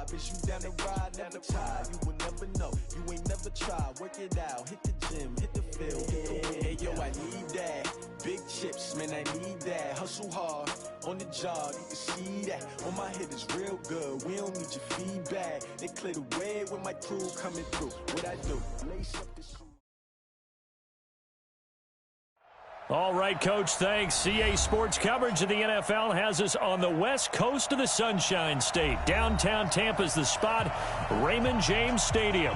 vibe. Is you down the ride, never tired. You will never know. You ain't never tried. Work it out. Hit the gym, hit the field. Hey, yo, I need that. Big chips, man, I need that. Hustle hard on the job, you can see that. On my head is real good. We don't need your feedback. They clear the way with my crew coming through. What I do? Lace up the shoe. All right, Coach, thanks. CA Sports coverage of the NFL has us on the west coast of the Sunshine State. Downtown Tampa's the spot, Raymond James Stadium.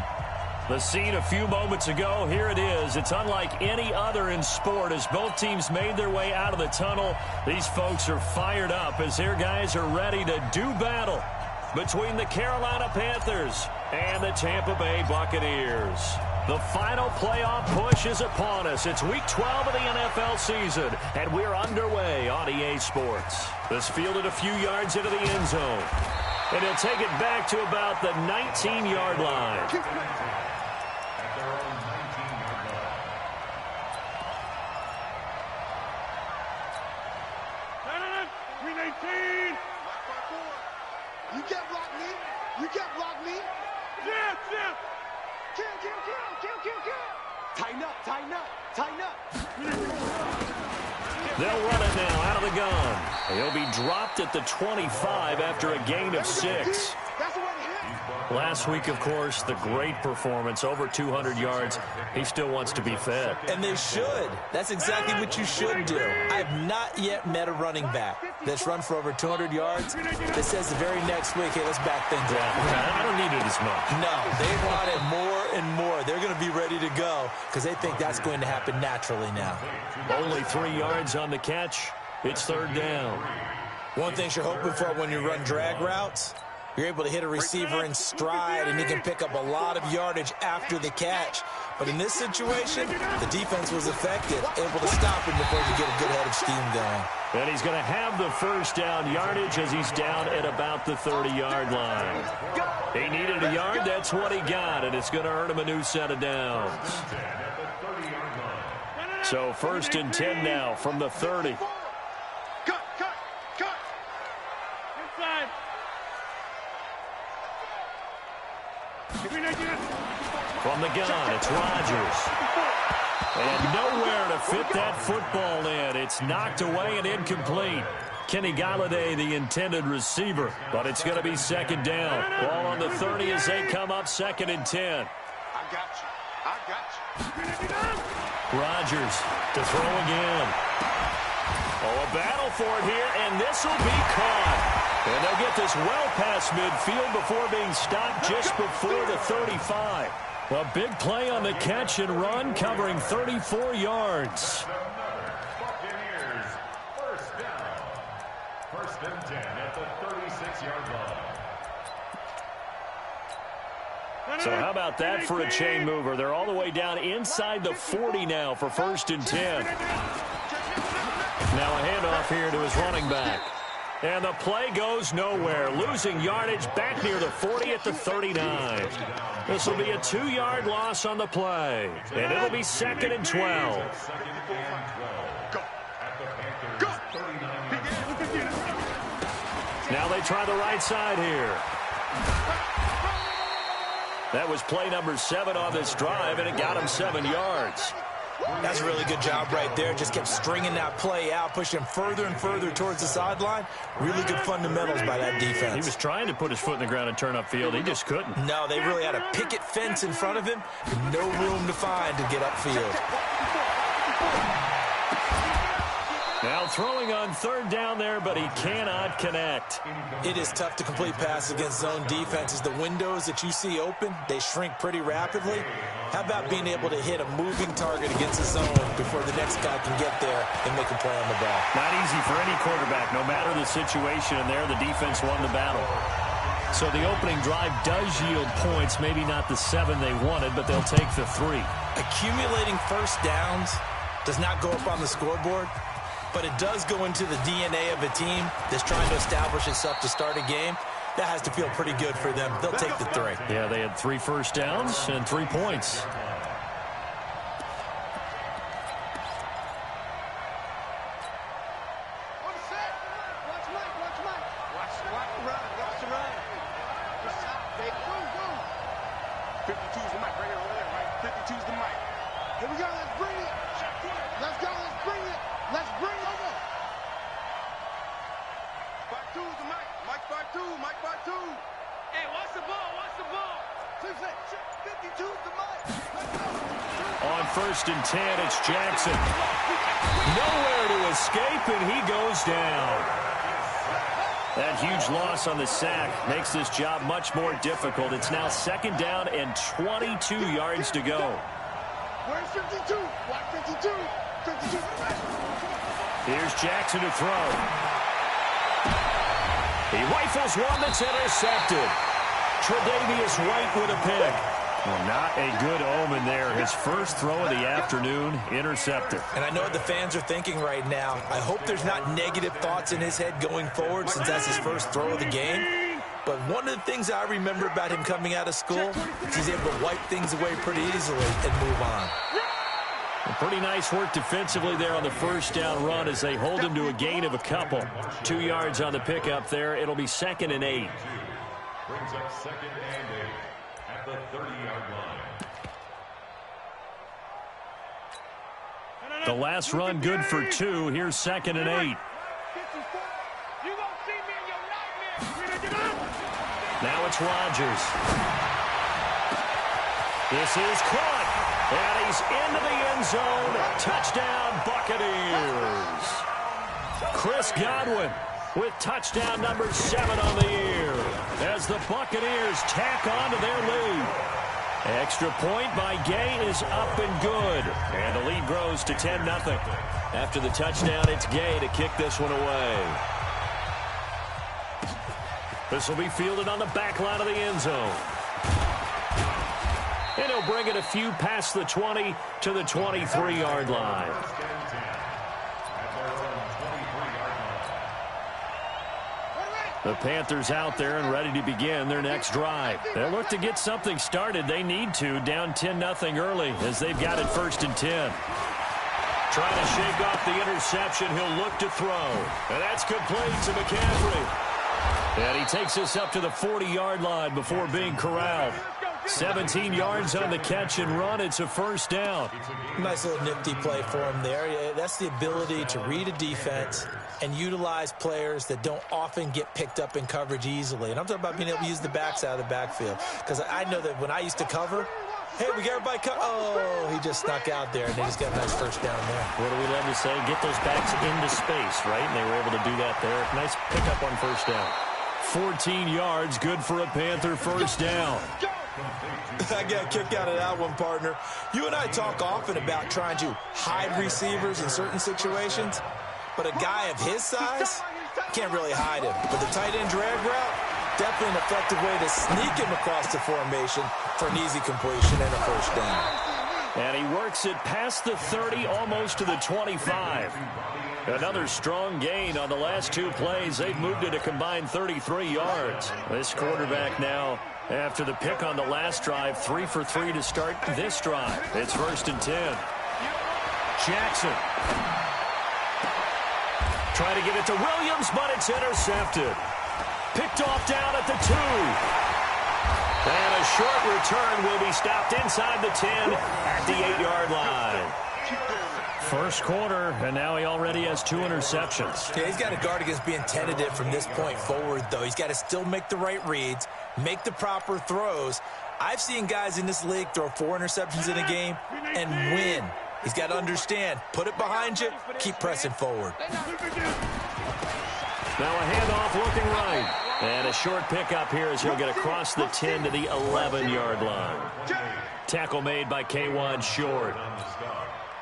The scene a few moments ago, here it is. It's unlike any other in sport as both teams made their way out of the tunnel. These folks are fired up as their guys are ready to do battle between the Carolina Panthers and the Tampa Bay Buccaneers. The final playoff push is upon us. It's Week 12 of the NFL season, and we're underway on EA Sports. This fielded a few yards into the end zone, and he'll take it back to about the 19-yard line. You can't block me. You can't block me. Yeah. Kill. Tighten up. They'll run it now out of the gun. He'll be dropped at the 25 after a gain of 6. Last week, of course, the great performance, over 200 yards. He still wants to be fed. And they should. That's exactly what you should do. I have not yet met a running back that's run for over 200 yards that says the very next week, hey, let's back things up. I don't need it as much. No, they want it more and more. They're going to be ready to go because they think that's going to happen naturally now. Only 3 yards on the catch. It's third down. One thing you're hoping for when you run drag routes, you're able to hit a receiver in stride, and he can pick up a lot of yardage after the catch. But in this situation, the defense was effective, able to stop him before you get a good head of steam going. And he's going to have the first down yardage as he's down at about the 30-yard line. He needed a yard. That's what he got, and it's going to earn him a new set of downs. So first and 10 now from the 30. Cut. Inside. From the gun, it's Rodgers. And nowhere to fit that football in. It's knocked away and incomplete. Kenny Galladay, the intended receiver, but it's going to be second down. Ball on the 30 as they come up second and 10. I got you. Rodgers to throw again. Oh, a battle for it here, and this will be caught. And they'll get this well past midfield before being stopped just before the 35. A big play on the catch and run, covering 34 yards. Buccaneers, first down. First and 10 at the 36-yard line. So how about that for a chain mover? They're all the way down inside the 40 now for first and 10. Now a handoff here to his running back. And the play goes nowhere. Losing yardage back near the 40 at the 39. This will be a 2-yard loss on the play. And it'll be second and 12. Now they try the right side here. That was play number 7 on this drive, and it got him 7 yards. That's a really good job right there. Just kept stringing that play out, pushing further and further towards the sideline. Really good fundamentals by that defense. He was trying to put his foot in the ground and turn upfield. He just couldn't. No, they really had a picket fence in front of him. No room to find to get upfield. Now throwing on third down there, but he cannot connect. It is tough to complete passes against zone defenses. The windows that you see open, they shrink pretty rapidly. How about being able to hit a moving target against a zone before the next guy can get there and make a play on the ball? Not easy for any quarterback, no matter the situation. And there, the defense won the battle. So the opening drive does yield points, maybe not the 7 they wanted, but they'll take the 3. Accumulating first downs does not go up on the scoreboard, but it does go into the DNA of a team that's trying to establish itself to start a game. That has to feel pretty good for them. They'll take the 3. Yeah, they had 3 first downs and 3 points. Here we go. Let's bring it. Let's go. Let's bring it. Let's bring it over. Spot 2 is the mic. Mike spot 2. Mike spot 2. Hey, watch the ball. Watch the ball. 52 is the mic. Let's go. On 1st and 10, it's Jackson. Nowhere to escape, and he goes down. That huge loss on the sack makes this job much more difficult. It's now 2nd down and 22 yards to go. Where's 52? Watch 52. 52. Here's Jackson to throw. He rifles one that's intercepted. Tre'Davious White with a pick. Well, not a good omen there. His first throw of the afternoon, intercepted. And I know what the fans are thinking right now. I hope there's not negative thoughts in his head going forward since that's his first throw of the game. But one of the things I remember about him coming out of school is he's able to wipe things away pretty easily and move on. Well, pretty nice work defensively there on the first down run as they hold him to a gain of a couple. 2 yards on the pickup there. It'll be 2nd and 8. Brings up 2nd and 8 at the 30-yard line. The last run good for 2. Here's 2nd and 8. Now it's Rodgers. This is caught. And he's into the end zone. Touchdown, Buccaneers. Chris Godwin with touchdown number 7 on the year as the Buccaneers tack on to their lead. Extra point by Gay is up and good. And the lead grows to 10-0. After the touchdown, it's Gay to kick this one away. This will be fielded on the back line of the end zone. And he'll bring it a few past the 20 to the 23-yard line. The Panthers out there and ready to begin their next drive. They'll look to get something started. They need to, down 10-0 early as they've got it 1st and 10. Trying to shake off the interception. He'll look to throw. And that's complete to McCaffrey. And he takes us up to the 40-yard line before being corralled. 17 yards on the catch and run. It's a 1st down. Nice little nifty play for him there. That's the ability to read a defense and utilize players that don't often get picked up in coverage easily. And I'm talking about being able to use the backs out of the backfield. Because I know that when I used to cover, hey, we got everybody covered. Oh, he just snuck out there, and they just got a nice 1st down there. What do we love to say? Get those backs into space, right? And they were able to do that there. Nice pickup on 1st down. 14 yards, good for a Panther 1st down. I got a kick out of that one, partner. You and I talk often about trying to hide receivers in certain situations, but a guy of his size can't really hide him. But the tight end drag route, definitely an effective way to sneak him across the formation for an easy completion and a 1st down. And he works it past the 30, almost to the 25. Another strong gain on the last 2 plays. They've moved it a combined 33 yards. This quarterback now, after the pick on the last drive, 3 for 3 to start this drive. It's 1st and 10. Jackson. Trying to get it to Williams, but it's intercepted. Picked off down at the 2. And a short return will be stopped inside the 10 at the 8-yard line. First quarter, and now he already has 2 interceptions. Yeah, he's got to guard against being tentative from this point forward, though. He's got to still make the right reads, make the proper throws. I've seen guys in this league throw 4 interceptions in a game and win. He's got to understand, put it behind you, keep pressing forward. Now a handoff looking right. And a short pickup here as he'll get across the 10 to the 11-yard line. Tackle made by K1 Short.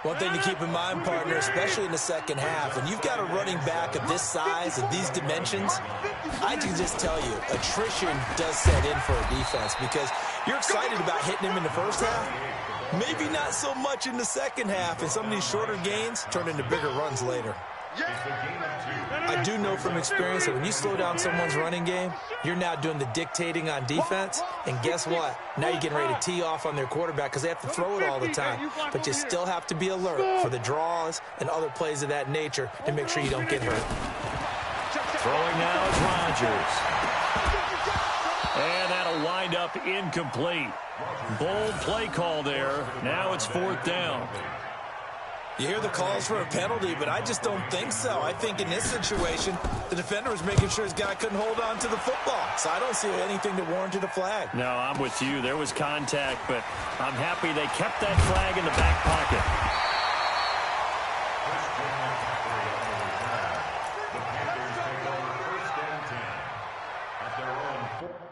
One thing to keep in mind, partner, especially in the second half, when you've got a running back of this size, of these dimensions, I can just tell you, attrition does set in for a defense because you're excited about hitting him in the first half. Maybe not so much in the second half, and some of these shorter gains turn into bigger runs later. I do know from experience that when you slow down someone's running game, you're now doing the dictating on defense, and guess what? Now you're getting ready to tee off on their quarterback because they have to throw it all the time. But you still have to be alert for the draws and other plays of that nature to make sure you don't get hurt. Throwing now is Rodgers. And that'll wind up up incomplete. Bold play call there. Now it's 4th down. You hear the calls for a penalty, but I just don't think so. I think in this situation, the defender was making sure his guy couldn't hold on to the football. So I don't see anything that warranted a flag. No, I'm with you. There was contact, but I'm happy they kept that flag in the back pocket. The Panthers take over 1st and 10 at their own 4.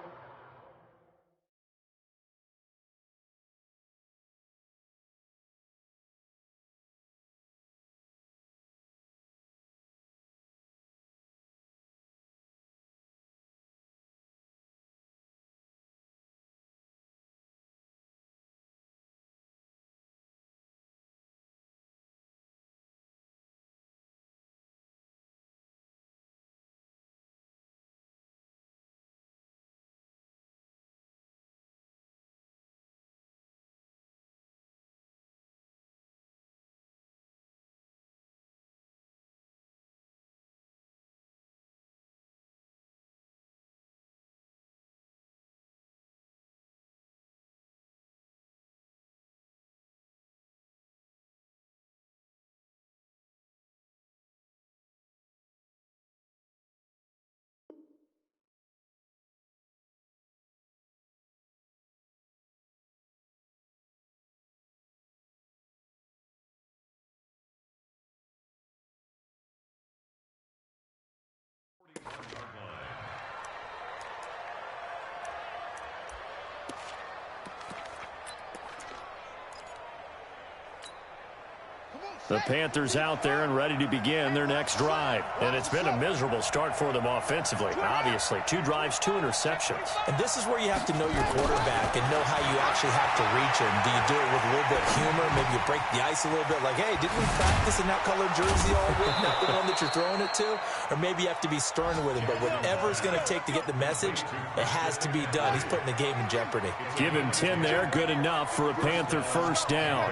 The Panthers out there and ready to begin their next drive. And it's been a miserable start for them offensively. Obviously, 2 drives, 2 interceptions. And this is where you have to know your quarterback and know how you actually have to reach him. Do you do it with a little bit of humor? Maybe you break the ice a little bit like, hey, didn't we practice in that colored jersey all week? Not the one that you're throwing it to? Or maybe you have to be stern with him. But whatever it's going to take to get the message, it has to be done. He's putting the game in jeopardy. Give him 10 there. Good enough for a Panther 1st down.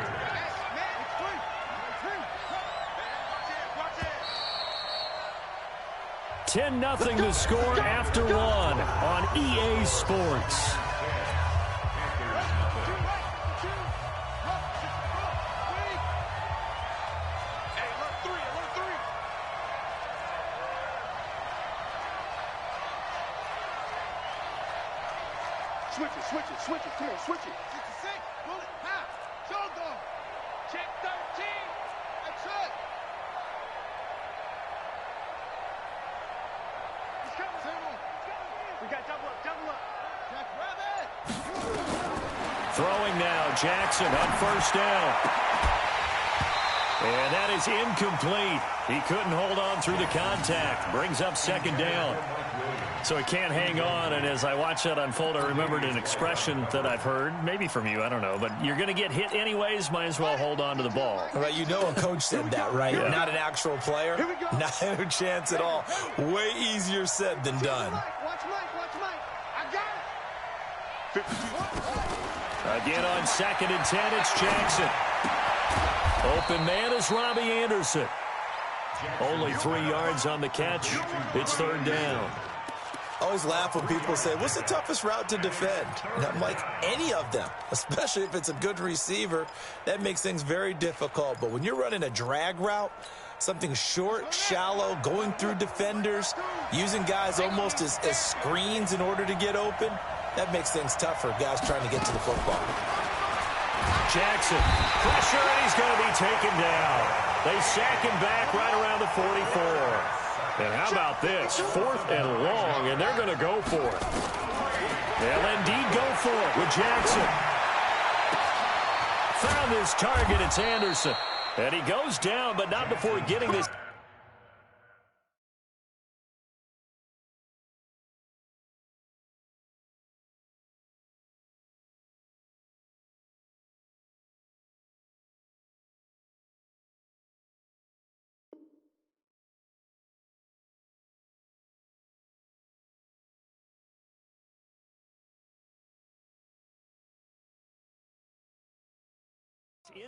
10-0 to score after 1 on EA Sports. Switch it, come on, switch it. 66, pull it, half, show go. Check 13, that's it. He's coming, Samuel. We got double up. Jack Rabbit. Throwing now, Jackson on 1st down. And that is incomplete. He couldn't hold on through the contact. Brings up 2nd down. So he can't hang on, and as I watch that unfold, I remembered an expression that I've heard, maybe from you, I don't know, but you're going to get hit anyways, might as well hold on to the ball. Right, you know a coach said that, right? Yeah. Not an actual player. Not a chance at all. Way easier said than done. Watch Mike. I got it. Again on 2nd and 10, it's Jackson. Open man is Robbie Anderson. Only 3 yards on the catch. It's 3rd down. I always laugh when people say, what's the toughest route to defend? And I'm like, any of them, especially if it's a good receiver. That makes things very difficult. But when you're running a drag route, something short, shallow, going through defenders, using guys almost as screens in order to get open, that makes things tough for guys trying to get to the football. Jackson, pressure, and he's going to be taken down. They sack him back right around the 44. And how about this? 4th and long, and they're going to go for it. They'll indeed go for it with Jackson. Found his target. It's Anderson. And he goes down, but not before getting this.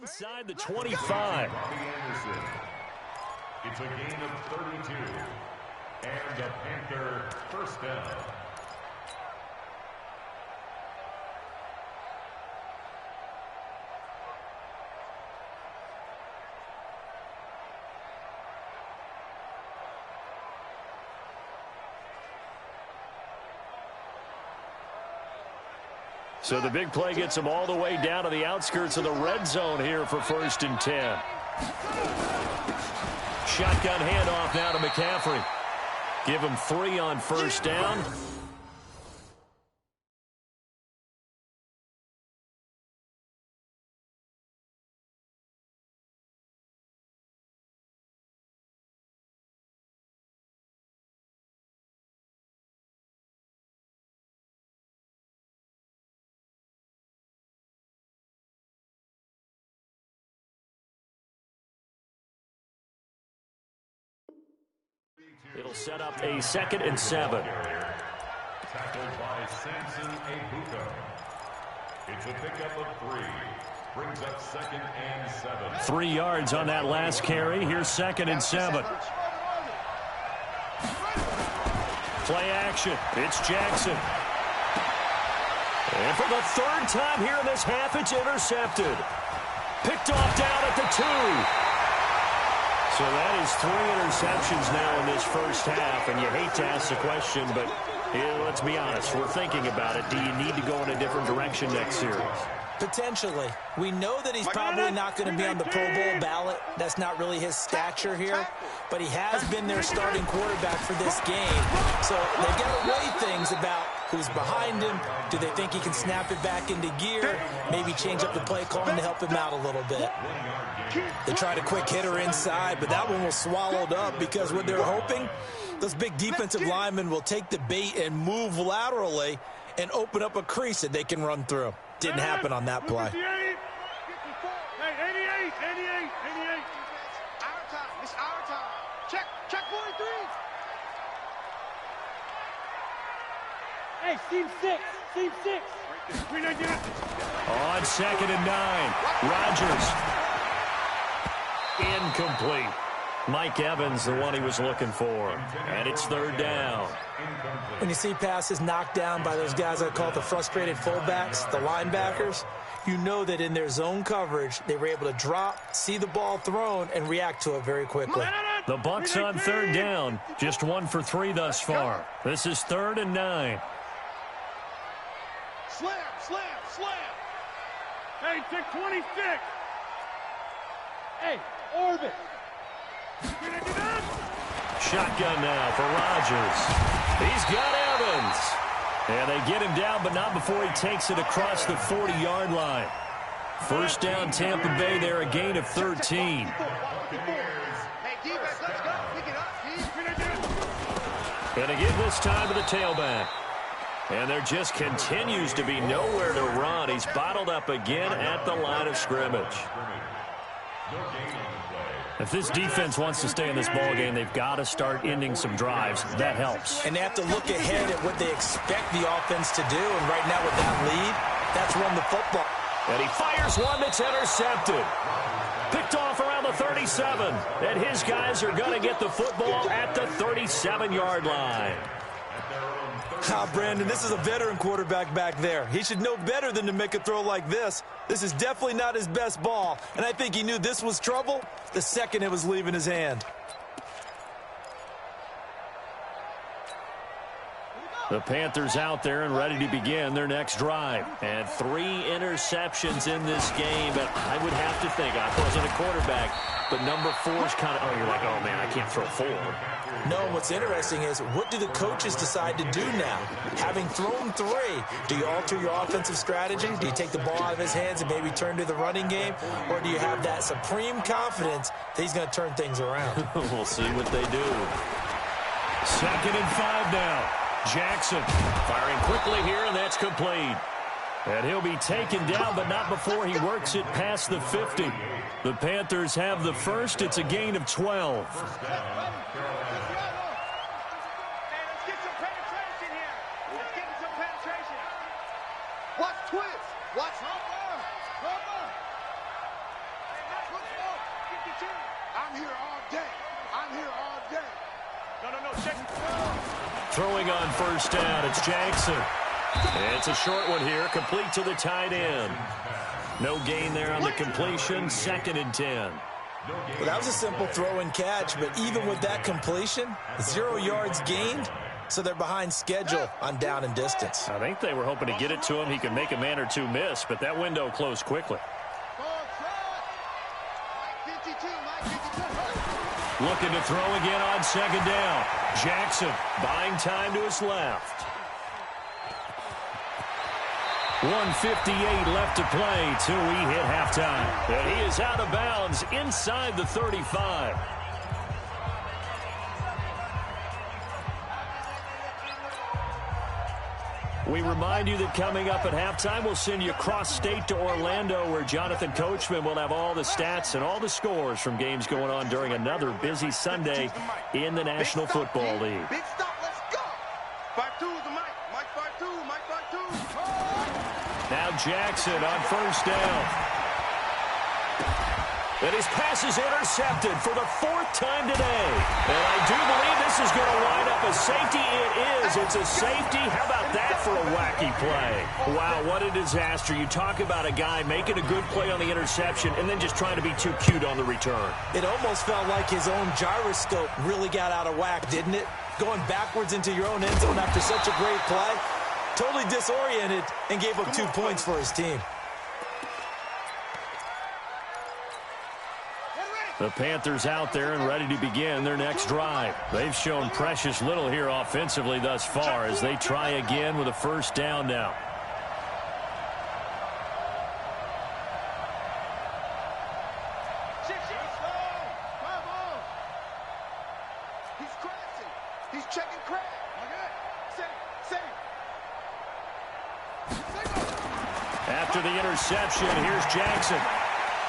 Inside the 25. It's a game of 32. And a Panther 1st down. So the big play gets them all the way down to the outskirts of the red zone here for 1st and 10. Shotgun handoff now to McCaffrey. Give him 3 on 1st down. It'll set up a 2nd and 7. Tackled by Samson Ebuka. It's a pickup of 3. Brings up 2nd and 7. 3 yards on that last carry. Here's 2nd and 7. Play action. It's Jackson. And for the 3rd time here in this half, it's intercepted. Picked off down at the 2. So that is 3 interceptions now in this first half, and you hate to ask the question, but let's be honest, we're thinking about it. Do you need to go in a different direction next series? Potentially. We know that he's probably not going to be on the Pro Bowl ballot. That's not really his stature here. But he has been their starting quarterback for this game. So they've got to weigh things about who's behind him. Do they think he can snap it back into gear? Maybe change up the play calling to help him out a little bit. They tried a quick hitter inside, but that one was swallowed up because what they're hoping, those big defensive linemen will take the bait and move laterally and open up a crease that they can run through. Didn't happen on that play. 88. Our time. It's our time. Check 43. Hey, team 6. Team 6. On 2nd and 9. Rodgers. Incomplete. Mike Evans, the one he was looking for. And it's 3rd down. When you see passes knocked down by those guys I call the frustrated fullbacks, the linebackers, you know that in their zone coverage, they were able to drop, see the ball thrown, and react to it very quickly. The Bucs on 3rd down. Just 1 for 3 thus far. This is 3rd and 9. Slam. Hey, take 26. Hey, orbit. Shotgun now for Rodgers. He's got Evans. And they get him down, but not before he takes it across the 40-yard line. 1st down, Tampa Bay there, a gain of 13. Hey, defense, let's go. Pick it up. Going to give this time to the tailback. And there just continues to be nowhere to run. He's bottled up again at the line of scrimmage. If this defense wants to stay in this ballgame, they've got to start ending some drives. That helps. And they have to look ahead at what they expect the offense to do. And right now with that lead, that's run the football. And he fires one that's intercepted. Picked off around the 37. And his guys are going to get the football at the 37-yard line. Brandon, this is a veteran quarterback back there. He should know better than to make a throw like this. This is definitely not his best ball. And I think he knew this was trouble the second it was leaving his hand. The Panthers out there and ready to begin their next drive. And 3 interceptions in this game. But I would have to think, I wasn't a quarterback, but number 4 is kind of, you're like, oh, man, I can't throw 4. No, what's interesting is what do the coaches decide to do now? Having thrown 3, do you alter your offensive strategy? Do you take the ball out of his hands and maybe turn to the running game? Or do you have that supreme confidence that he's going to turn things around? We'll see what they do. 2nd and 5 now. Jackson firing quickly here, and that's complete. And he'll be taken down, but not before he works it past the 50. The Panthers have the first. It's a gain of 12. Let's get some penetration here. Let's get some penetration. Watch twist. Watch humper. I'm here all day. No. Check. Throwing on 1st down, it's Jackson. And it's a short one here, complete to the tight end. No gain there on the completion, 2nd and 10. Well, that was a simple throw and catch, but even with that completion, 0 yards gained, so they're behind schedule on down and distance. I think they were hoping to get it to him. He could make a man or two miss, but that window closed quickly. Looking to throw again on second down. Jackson buying time to his left. 1:58 left to play till we hit halftime. And he is out of bounds inside the 35. We remind you that coming up at halftime, we'll send you cross-state to Orlando, where Jonathan Coachman will have all the stats and all the scores from games going on during another busy Sunday in the National Football League. Big stop, let's go. 5-2 is the mic. Mike 5-2, Mike 5-2. Now Jackson on first down. And his pass is intercepted for the 4th time today. And I do believe this is going to wind up a safety. It is. It's a safety. How about that for a wacky play? Wow, what a disaster. You talk about a guy making a good play on the interception and then just trying to be too cute on the return. It almost felt like his own gyroscope really got out of whack, didn't it? Going backwards into your own end zone after such a great play. Totally disoriented and gave up 2 points for his team. The Panthers out there and ready to begin their next drive. They've shown precious little here offensively thus far as they try again with a first down now. He's crashing. He's checking crash. After the interception, here's Jackson.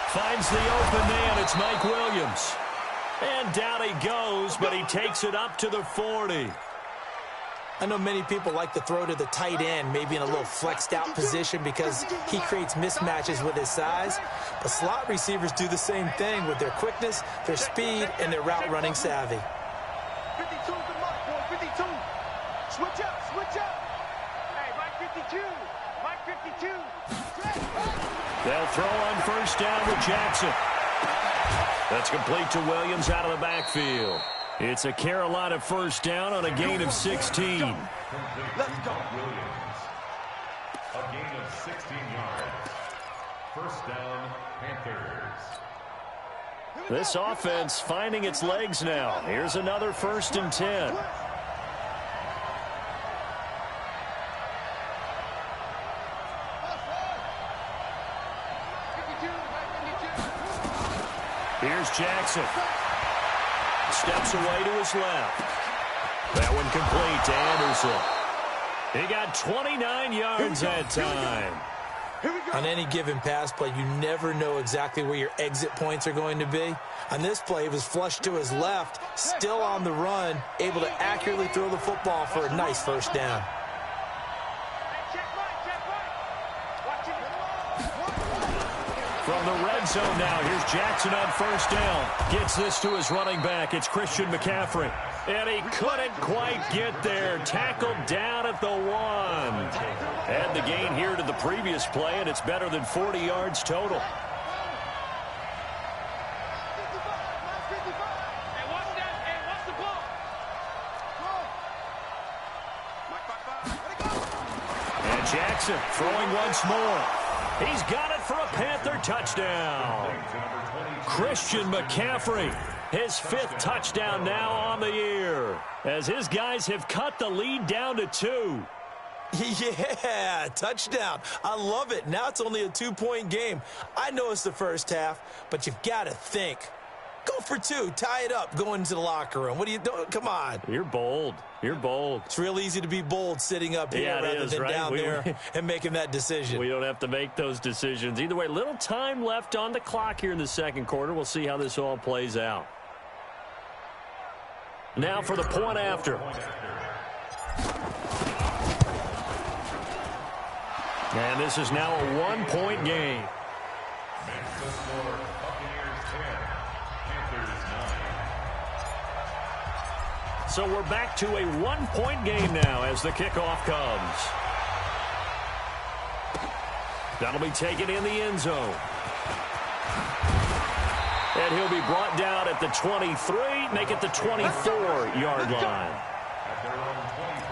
Finds the open man. It's Mike Williams. And down he goes, but he takes it up to the 40. I know many people like to throw to the tight end, maybe in a little flexed out position because he creates mismatches with his size. But slot receivers do the same thing with their quickness, their speed, and their route running savvy. 52 is the mark, boy. 52. Switch up, switch up. Hey, Mike 52. Mike 52. They'll throw on first down with Jackson. That's complete to Williams out of the backfield. It's a Carolina first down on a gain of 16. Let's go. Williams. A gain of 16 yards. First down, Panthers. This offense finding its legs now. Here's another 1st and 10. Here's Jackson. Steps away to his left. That one complete to Anderson. He got 29 yards that time. On any given pass play, you never know exactly where your exit points are going to be. On this play, it was flushed to his left, still on the run, able to accurately throw the football for a nice first down. From the red zone now, here's Jackson on first down. Gets this to his running back. It's Christian McCaffrey. And he couldn't quite get there. Tackled down at the 1. Add the gain here to the previous play, and it's better than 40 yards total. And Jackson throwing once more. He's got it for a Panther touchdown. Christian McCaffrey, his 5th touchdown now on the year, as his guys have cut the lead down to 2. Yeah, touchdown. I love it. Now it's only a 2-point game. I know it's the first half, but you've got to think. Go for 2. Tie it up going into the locker room. What are you doing? Come on. You're bold. You're bold. It's real easy to be bold sitting up here rather than down there and making that decision. We don't have to make those decisions. Either way, little time left on the clock here in the second quarter. We'll see how this all plays out. Now for the point after. And this is now a 1-point game. So we're back to a 1-point game now as the kickoff comes. That'll be taken in the end zone. And he'll be brought down at the 23, make it the 24-yard line. At their own 23.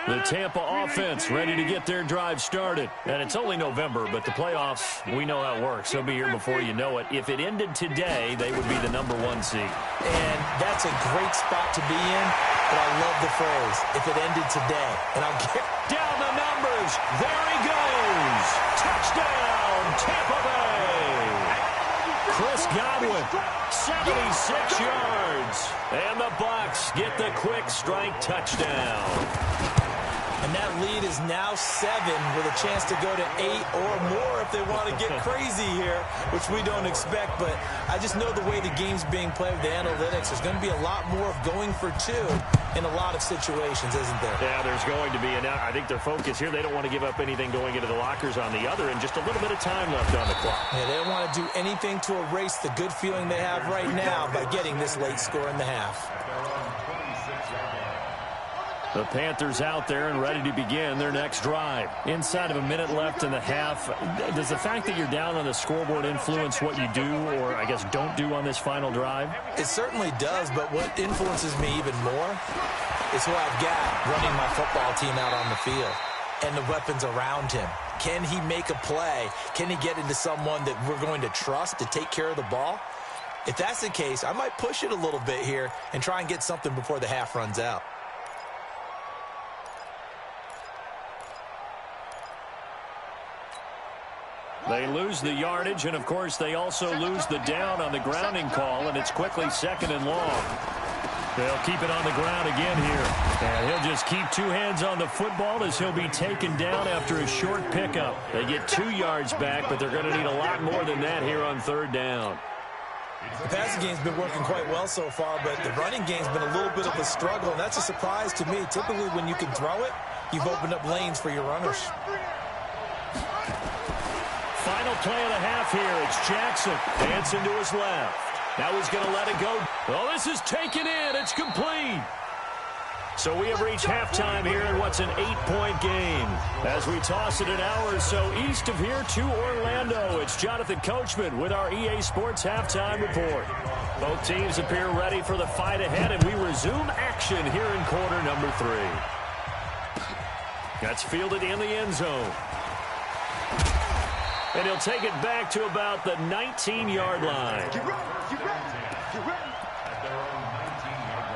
The Tampa offense ready to get their drive started. And it's only November, but the playoffs, we know how it works. They'll be here before you know it. If it ended today, they would be the #1 seed. And that's a great spot to be in, but I love the phrase, if it ended today. And I'll get down the numbers. There he goes. Touchdown, Tampa Bay. Chris Godwin, 76 yards. And the Bucs get the quick strike touchdown. And that lead is now 7 with a chance to go to 8 or more if they want to get crazy here, which we don't expect. But I just know the way the game's being played with the analytics, there's going to be a lot more of going for 2 in a lot of situations, isn't there? Yeah, there's going to be. And I think their focus here, they don't want to give up anything going into the lockers on the other, and just a little bit of time left on the clock. Yeah, they don't want to do anything to erase the good feeling they have right now by getting this late score in the half. The Panthers out there and ready to begin their next drive. Inside of a minute left in the half, does the fact that you're down on the scoreboard influence what you do or, I guess, don't do on this final drive? It certainly does, but what influences me even more is who I've got running my football team out on the field and the weapons around him. Can he make a play? Can he get into someone that we're going to trust to take care of the ball? If that's the case, I might push it a little bit here and try and get something before the half runs out. They lose the yardage, and, of course, they also lose the down on the grounding call, and it's quickly 2nd and long. They'll keep it on the ground again here. And he'll just keep 2 hands on the football as he'll be taken down after a short pickup. They get 2 yards back, but they're going to need a lot more than that here on 3rd down. The passing game's been working quite well so far, but the running game's been a little bit of a struggle, and that's a surprise to me. Typically, when you can throw it, you've opened up lanes for your runners. Final play of the half here. It's Jackson. Dancing to his left. Now he's going to let it go. Oh, this is taken in. It's complete. So we have reached halftime here in what's an 8-point game. As we toss it an hour or so east of here to Orlando, it's Jonathan Coachman with our EA Sports Halftime Report. Both teams appear ready for the fight ahead, and we resume action here in quarter number 3. That's fielded in the end zone. And he'll take it back to about the 19-yard line. Get ready, get ready, get ready. At their own 19-yard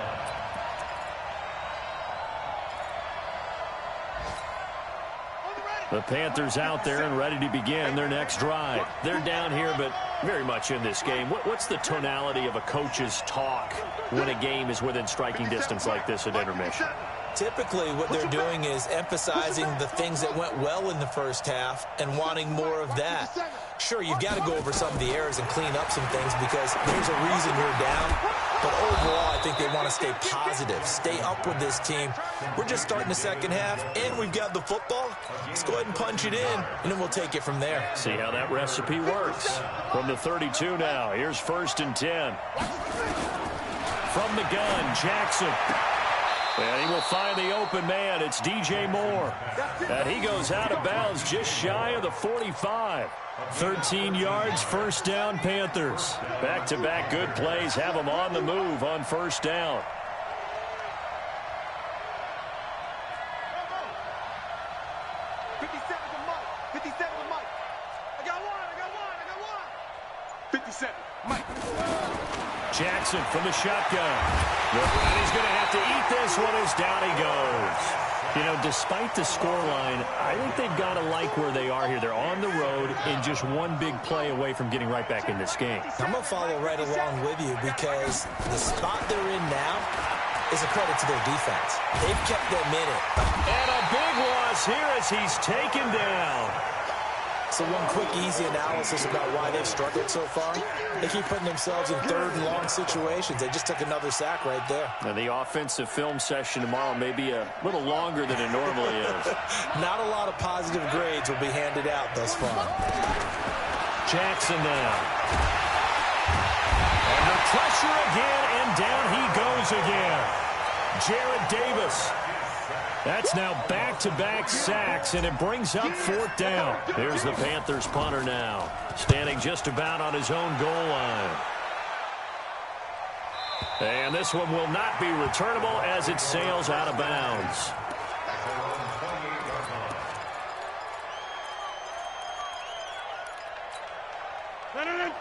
line. The Panthers out there and ready to begin their next drive. They're down here, but very much in this game. What's the tonality of a coach's talk when a game is within striking distance like this at intermission? Typically, what they're doing is emphasizing the things that went well in the first half and wanting more of that. Sure, you've got to go over some of the errors and clean up some things because there's a reason you're down. But overall, I think they want to stay positive, stay up with this team. We're just starting the second half, and we've got the football. Let's go ahead and punch it in, and then we'll take it from there. See how that recipe works. From the 32 now, here's 1st and 10. From the gun, Jackson. And he will find the open man. It's DJ Moore. And he goes out of bounds just shy of the 45. 13 yards, 1st down, Panthers. Back-to-back good plays have them on the move on 1st down. Jackson from the shotgun. And he's going to have to eat this one as down he goes. You know, despite the scoreline, I think they've got to like where they are here. They're on the road and just one big play away from getting right back in this game. I'm going to follow right along with you because the spot they're in now is a credit to their defense. They've kept them in it. And a big loss here as he's taken down. So one quick, easy analysis about why they've struggled so far. They keep putting themselves in 3rd and long situations. They just took another sack right there. Now the offensive film session tomorrow may be a little longer than it normally is. Not a lot of positive grades will be handed out thus far. Jackson now. Under pressure again, and down he goes again. Jarrett Davis. That's now back-to-back sacks, and it brings up 4th down. Here's the Panthers punter now, standing just about on his own goal line. And this one will not be returnable as it sails out of bounds.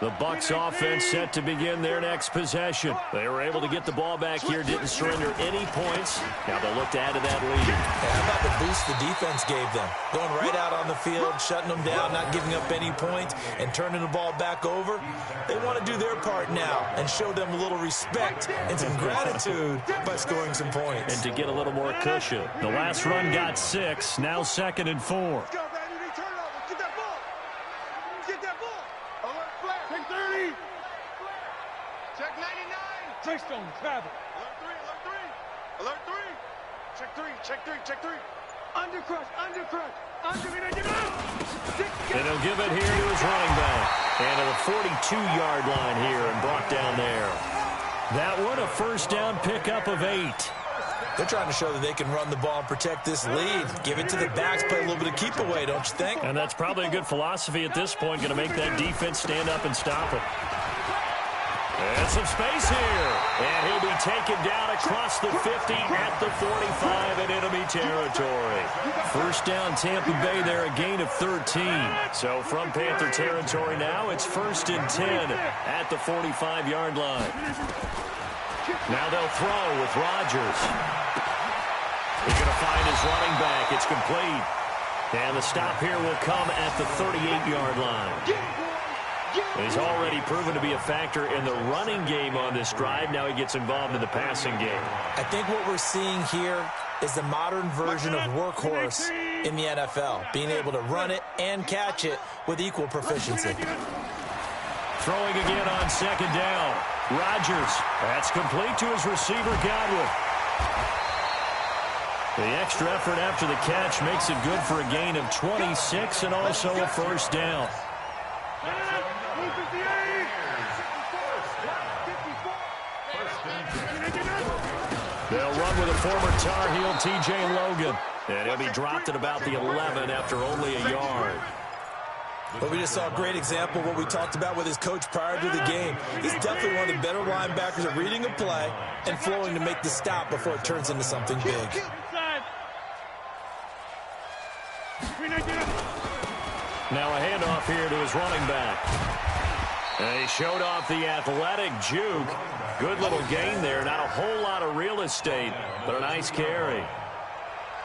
The Bucs offense set to begin their next possession. They were able to get the ball back here, didn't surrender any points. Now they'll look to add to that lead. How about the boost the defense gave them? Going right out on the field, shutting them down, not giving up any points, and turning the ball back over. They want to do their part now and show them a little respect and some gratitude by scoring some points. And to get a little more cushion. The last run got 6, now 2nd and 4. Let's go, Randy. Turn it over. Get that ball. Get that ball. Alert flat. Check 30. Check 99. Touchdown, travel. Alert 3. Check 3. Check 3. Check 3. Undercrush. And he'll give it here to his running back. And at the 42-yard line here and brought down there. That one a first down pickup of 8. They're trying to show that they can run the ball and protect this lead. Give it to the backs, play a little bit of keep away, don't you think? And that's probably a good philosophy at this point, going to make that defense stand up and stop it. And some space here. And he'll be taken down across the 50 at the 45 in enemy territory. First down Tampa Bay there, a gain of 13. So from Panther territory now, it's 1st and 10 at the 45-yard line. Now they'll throw with Rodgers. He's going to find his running back. It's complete. And the stop here will come at the 38-yard line. He's already proven to be a factor in the running game on this drive. Now he gets involved in the passing game. I think what we're seeing here is the modern version of workhorse in the NFL, being able to run it and catch it with equal proficiency. Throwing again on 2nd down. Rodgers. That's complete to his receiver, Godwin. The extra effort after the catch makes it good for a gain of 26 and also a first down. They'll run with a former Tar Heel, T.J. Logan. And he'll be dropped at about the 11 after only a yard. But we just saw a great example of what we talked about with his coach prior to the game. He's definitely one of the better linebackers at reading a play and flowing to make the stop before it turns into something big. Now a handoff here to his running back. And he showed off the athletic juke. Good little gain there. Not a whole lot of real estate, but a nice carry.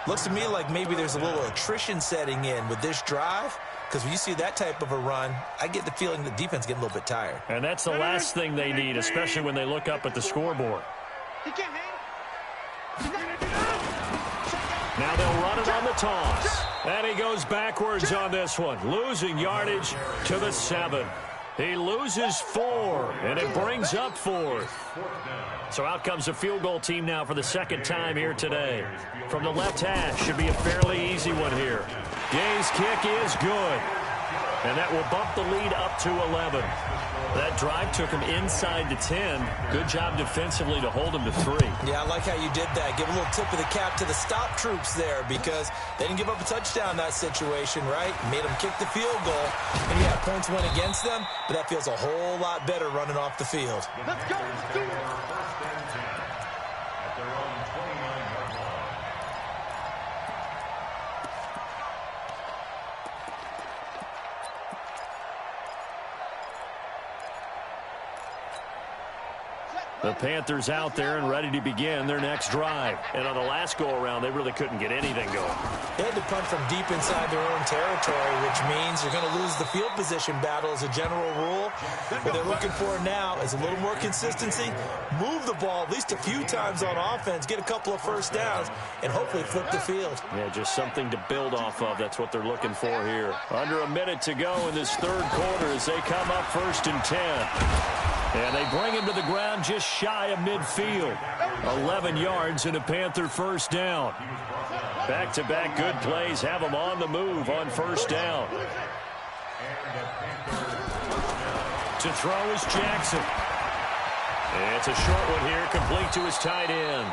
Looks to me like maybe there's a little attrition setting in with this drive, because when you see that type of a run, I get the feeling the defense getting a little bit tired. And that's the last thing they need, especially when they look up at the scoreboard. Now they'll run it on the toss. And he goes backwards on this one, losing yardage to the 7. He loses 4, and it brings up 4th. So out comes the field goal team now for the 2nd time here today. From the left hash, should be a fairly easy one here. Gay's kick is good. And that will bump the lead up to 11. That drive took him inside the 10. Good job defensively to hold him to 3. Yeah, I like how you did that. Give a little tip of the cap to the stop troops there, because they didn't give up a touchdown in that situation, right? Made them kick the field goal. And yeah, points went against them, but that feels a whole lot better running off the field. Let's go. Let's do it. At their own 29-yard line. The Panthers out there and ready to begin their next drive. And on the last go-around, they really couldn't get anything going. They had to punt from deep inside their own territory, which means you're going to lose the field position battle as a general rule. What they're looking for now is a little more consistency, move the ball at least a few times on offense, get a couple of first downs, and hopefully flip the field. Yeah, just something to build off of. That's what they're looking for here. Under a minute to go in this 3rd quarter as they come up 1st and 10. And they bring him to the ground just shy of midfield. 11 yards and a Panther first down. Back-to-back good plays have him on the move on first down. To throw is Jackson. It's a short one here, complete to his tight end.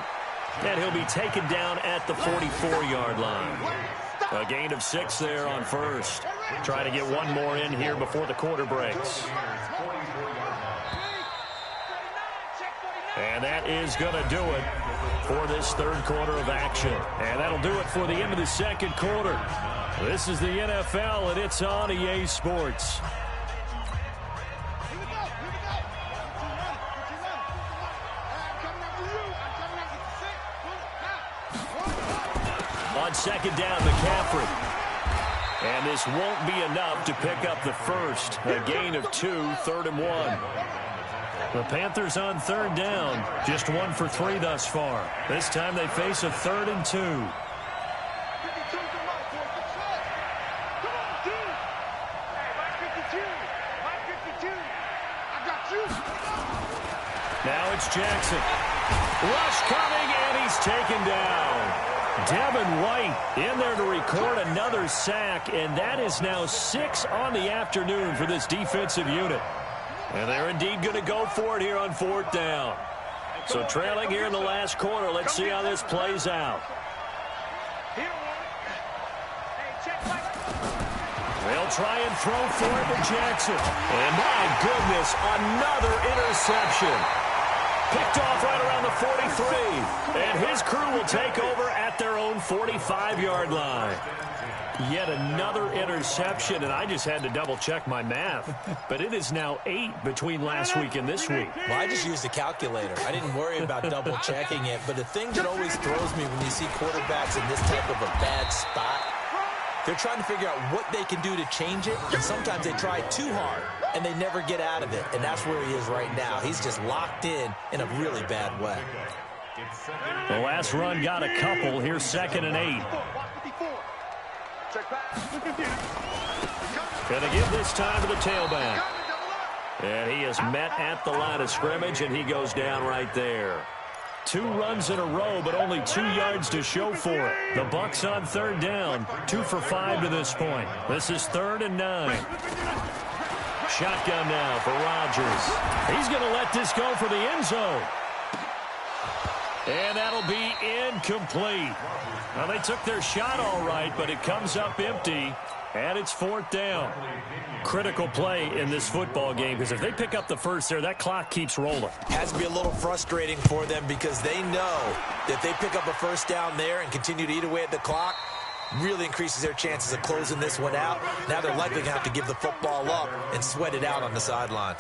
And he'll be taken down at the 44-yard line. A gain of 6 there on first. Trying to get one more in here before the quarter breaks. And that is going to do it for this 3rd quarter of action. And that'll do it for the end of the 2nd quarter. This is the NFL, and it's on EA Sports. On second down, McCaffrey. And this won't be enough to pick up the first. A gain of 2, 3rd and 1. The Panthers on third down, just 1 for 3 thus far. This time they face a 3rd and 2. Now it's Jackson. Rush coming, and he's taken down. Devin White in there to record another sack, and that is now 6 on the afternoon for this defensive unit. And they're indeed going to go for it here on 4th down. So trailing here in the last quarter. Let's see how this plays out. They'll try and throw for it to Jackson. And my goodness, another interception. Picked off right around the 43. And his crew will take over at their own 45-yard line. Yet another interception, and I just had to double-check my math. But it is now 8 between last week and this week. Well, I just used a calculator. I didn't worry about double-checking it. But the thing that always throws me when you see quarterbacks in this type of a bad spot, they're trying to figure out what they can do to change it. And sometimes they try too hard, and they never get out of it. And that's where he is right now. He's just locked in a really bad way. The last run got a couple. Here's 2nd and 8. Going to give this time to the tailback. And he is met at the line of scrimmage, and he goes down right there. 2 runs in a row, but only 2 yards to show for it. The Bucs on 3rd down, 2 for 5 to this point. This is 3rd and 9. Shotgun now for Rodgers. He's going to let this go for the end zone. And that'll be incomplete. Well, they took their shot all right, but it comes up empty, and it's 4th down. Critical play in this football game, because if they pick up the first there, that clock keeps rolling. Has to be a little frustrating for them because they know that if they pick up a first down there and continue to eat away at the clock, really increases their chances of closing this one out. Now they're likely going to have to give the football up and sweat it out on the sideline.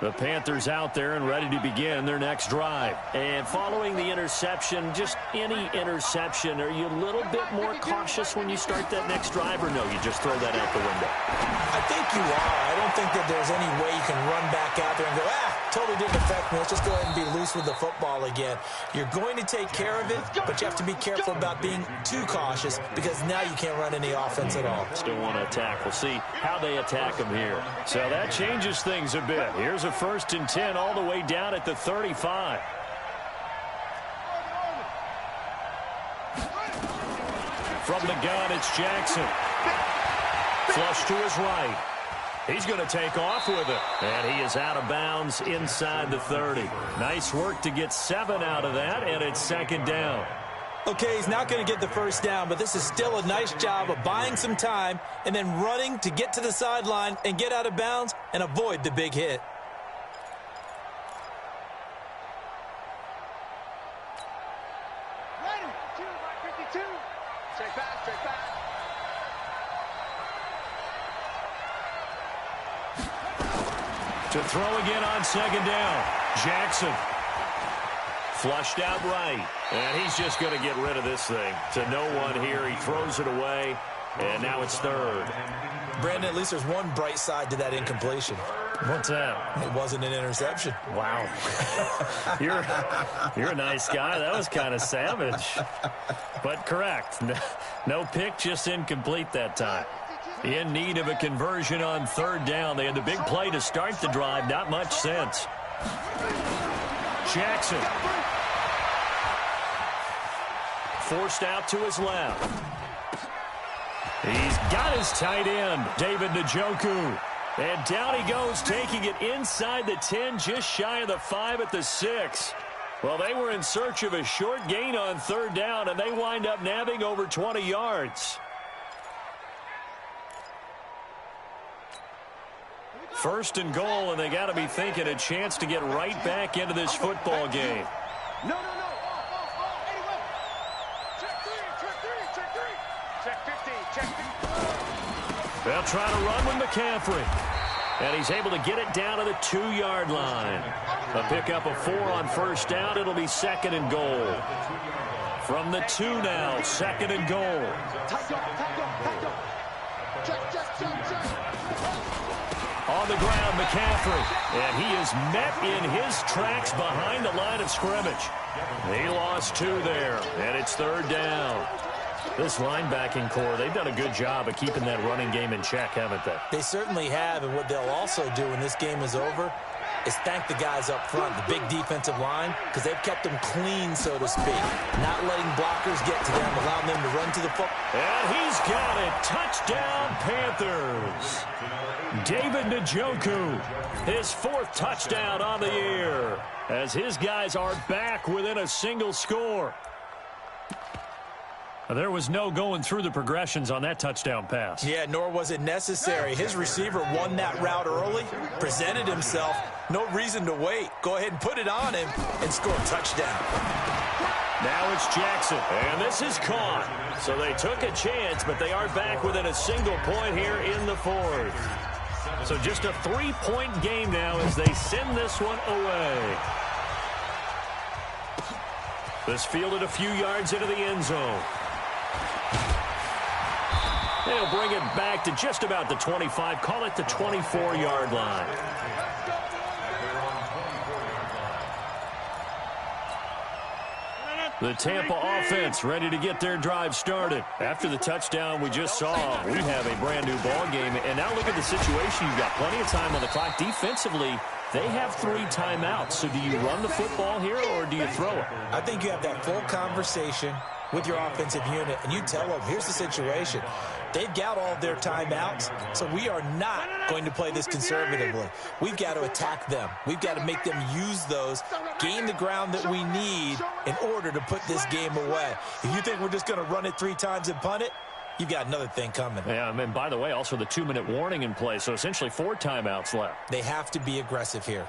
The Panthers out there and ready to begin their next drive. And following the interception, just any interception, are you a little bit more cautious when you start that next drive, or no, you just throw that out the window? I think you are. I don't think that there's any way you can run back out there and go, totally didn't affect me. Let's just go ahead and be loose with the football again. You're going to take care of it, but you have to be careful about being too cautious because now you can't run any offense at all. Still want to attack. We'll see how they attack them here. So that changes things a bit. Here's a 1st and 10 all the way down at the 35. From the gun, it's Jackson. Flush to his right. He's going to take off with it. And he is out of bounds inside the 30. Nice work to get 7 out of that, and it's 2nd down. Okay, he's not going to get the first down, but this is still a nice job of buying some time and then running to get to the sideline and get out of bounds and avoid the big hit. To throw again on 2nd down. Jackson. Flushed out right. And he's just going to get rid of this thing. To no one here. He throws it away. And now it's 3rd. Brandon, at least there's one bright side to that incompletion. What's that? It wasn't an interception. Wow. You're a nice guy. That was kind of savage. But correct. No pick, just incomplete that time. In need of a conversion on 3rd down. They had the big play to start the drive. Not much sense. Jackson. Forced out to his left. He's got his tight end, David Njoku. And down he goes, taking it inside the 10, just shy of the 5 at the 6. Well, they were in search of a short gain on 3rd down, and they wind up nabbing over 20 yards. 1st and goal, and they got to be thinking a chance to get right back into this football game. No. Anyway. Check 3. Check 15. They'll try to run with McCaffrey. And he's able to get it down to the 2-yard line. A pickup of 4 on first down. It'll be 2nd and goal. From the 2 now, 2nd and goal. On the ground, McCaffrey. And he is met in his tracks behind the line of scrimmage. He lost 2 there, and it's 3rd down. This linebacking core, they've done a good job of keeping that running game in check, haven't they? They certainly have, and what they'll also do when this game is over is thank the guys up front, the big defensive line, because they've kept them clean, so to speak. Not letting blockers get to them, allowing them to run to the football. And he's got it. Touchdown, Panthers. David Njoku, his 4th touchdown on the year, as his guys are back within a single score. There was no going through the progressions on that touchdown pass. Yeah, nor was it necessary. His receiver won that route early, presented himself. No reason to wait. Go ahead and put it on him and score a touchdown. Now it's Jackson, and this is caught. So they took a chance, but they are back within a single point here in the 4th. So just a 3-point game now as they send this one away. This fielded a few yards into the end zone. They'll bring it back to just about the 25. Call it the 24-yard line. The Tampa offense ready to get their drive started. After the touchdown we just saw, we have a brand-new ball game. And now look at the situation. You've got plenty of time on the clock. Defensively, they have 3 timeouts. So do you run the football here or do you throw it? I think you have that full conversation with your offensive unit, and you tell them, here's the situation. They've got all of their timeouts, so we are not going to play this conservatively. We've got to attack them. We've got to make them use those, gain the ground that we need in order to put this game away. If you think we're just going to run it 3 times and punt it, you've got another thing coming. Yeah, and by the way, also the 2-minute warning in play, so essentially 4 timeouts left. They have to be aggressive here.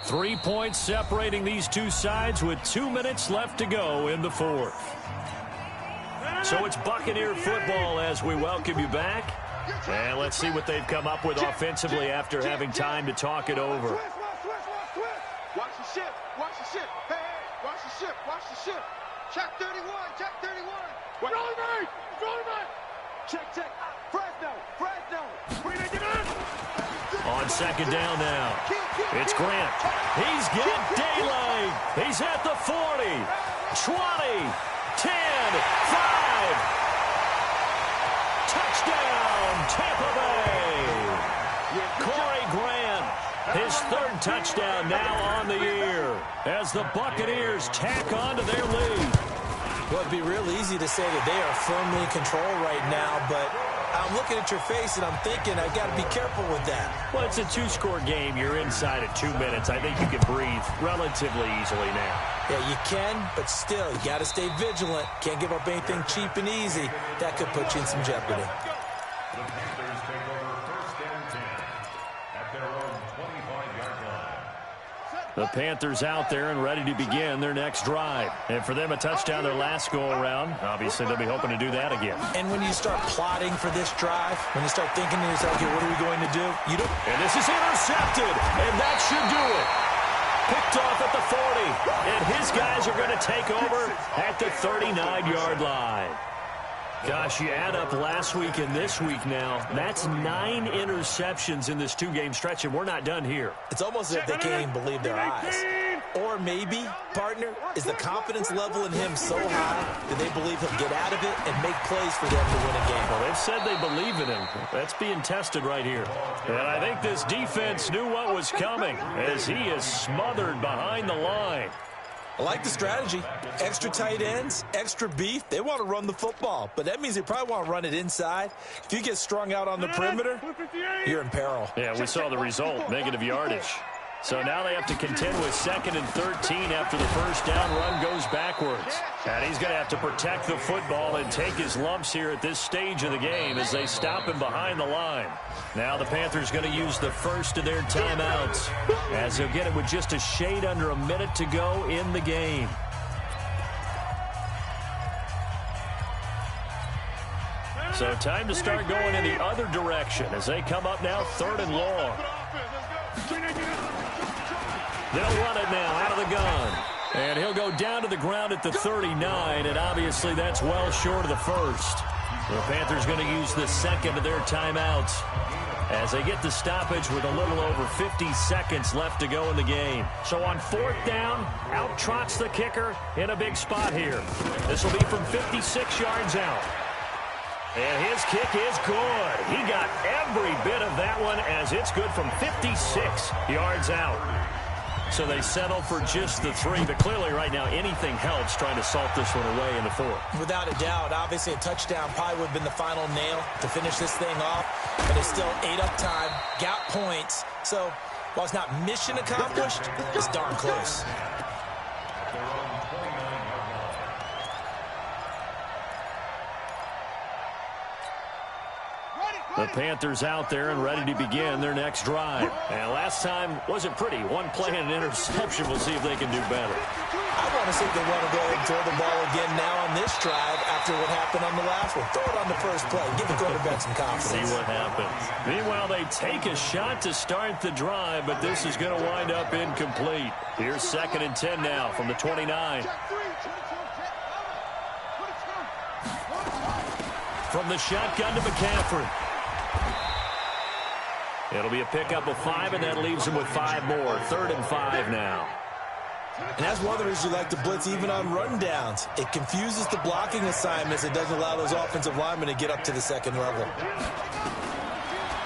Three points separating these two sides with 2 minutes left to go in the 4th. So it's Buccaneer football as we welcome you back. And let's see what they've come up with offensively after having time to talk it over. Watch the ship. Watch the ship. Hey, hey, watch the ship. Watch the ship. Check 31. Check 31. Rolling right. Rolling right. Check. Fresno. Bring it in. On 2nd down now. It's Grant. He's got daylight. He's at the 40, 20, 10, 5. Touchdown, Tampa Bay. Corey Grant, his 3rd touchdown now on the year as the Buccaneers tack on to their lead. Well, it'd be real easy to say that they are firmly in control right now, but I'm looking at your face and I'm thinking I've got to be careful with that. Well, it's a 2-score game. You're inside at 2 minutes. I think you can breathe relatively easily now. Yeah, you can, but still, you got to stay vigilant. Can't give up anything cheap and easy. That could put you in some jeopardy. The Panthers take over 1st and 10 at their own 25-yard line. The Panthers out there and ready to begin their next drive. And for them, a touchdown their last go-around. Obviously, they'll be hoping to do that again. And when you start plotting for this drive, when you start thinking to yourself, okay, what are we going to do? You don't. And this is intercepted, and that should do it. Picked off at the 40, and his guys are going to take over at the 39-yard line. Gosh, you add up last week and this week now, that's 9 interceptions in this 2-game stretch, and we're not done here. It's almost as if they can't even believe their eyes. Or maybe, partner, is the confidence level in him so high that they believe he'll get out of it and make plays for them to win a game. Well, they've said they believe in him. That's being tested right here. And I think this defense knew what was coming as he is smothered behind the line. I like the strategy. Extra tight ends, extra beef. They want to run the football, but that means they probably want to run it inside. If you get strung out on the perimeter, you're in peril. Yeah, we saw the result, negative yardage. So now they have to contend with 2nd and 13 after the first down run goes backwards. And he's going to have to protect the football and take his lumps here at this stage of the game as they stop him behind the line. Now the Panthers going to use the first of their timeouts as they'll get it with just a shade under a minute to go in the game. So time to start going in the other direction as they come up now 3rd and long. They'll run it now out of the gun. And he'll go down to the ground at the 39, and obviously that's well short of the first. The Panthers going to use the second of their timeouts as they get the stoppage with a little over 50 seconds left to go in the game. So on 4th down, out trots the kicker in a big spot here. This will be from 56 yards out. And his kick is good. He got every bit of that one as it's good from 56 yards out. So they settle for just the 3, but clearly right now anything helps trying to salt this one away in the 4th. Without a doubt, obviously a touchdown probably would have been the final nail to finish this thing off, but it's still 8 up time, got points. So while it's not mission accomplished, it's darn close. The Panthers out there and ready to begin their next drive. And last time wasn't pretty. One play and an interception. We'll see if they can do better. I want to see if they want to go ahead and throw the ball again now on this drive after what happened on the last one. Throw it on the first play. Give the quarterback some confidence. See what happens. Meanwhile, they take a shot to start the drive, but this is going to wind up incomplete. Here's 2nd and 10 now from the 29. From the shotgun to McCaffrey. It'll be a pickup of 5, and that leaves him with 5 more. 3rd and 5 now. And that's one of the reasons you like to blitz even on rundowns. It confuses the blocking assignments. It doesn't allow those offensive linemen to get up to the 2nd level.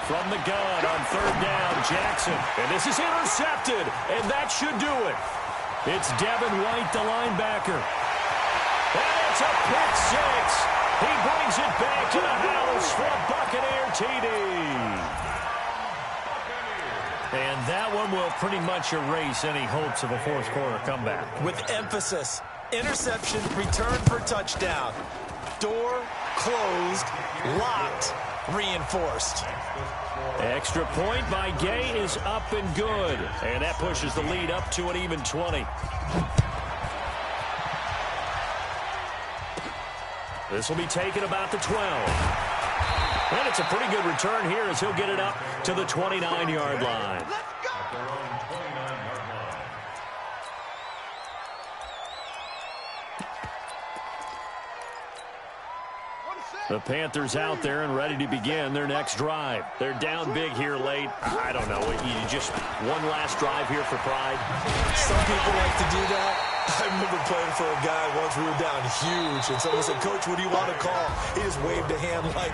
From the gun on 3rd down, Jackson. And this is intercepted, and that should do it. It's Devin White, the linebacker. And it's a pick 6. He brings it back to the house for a Buccaneer TD. And that one will pretty much erase any hopes of a 4th quarter comeback. With emphasis, interception, return for touchdown. Door closed, locked, reinforced. Extra point by Gay is up and good. And that pushes the lead up to an even 20. This will be taken about the 12. And it's a pretty good return here as he'll get it up to the 29-yard line. The Panthers out there and ready to begin their next drive. They're down big here late. I don't know. You just one last drive here for pride. Some people like to do that. I remember playing for a guy once. We were down huge, and someone said, "Coach, what do you want to call?" He just waved a hand like...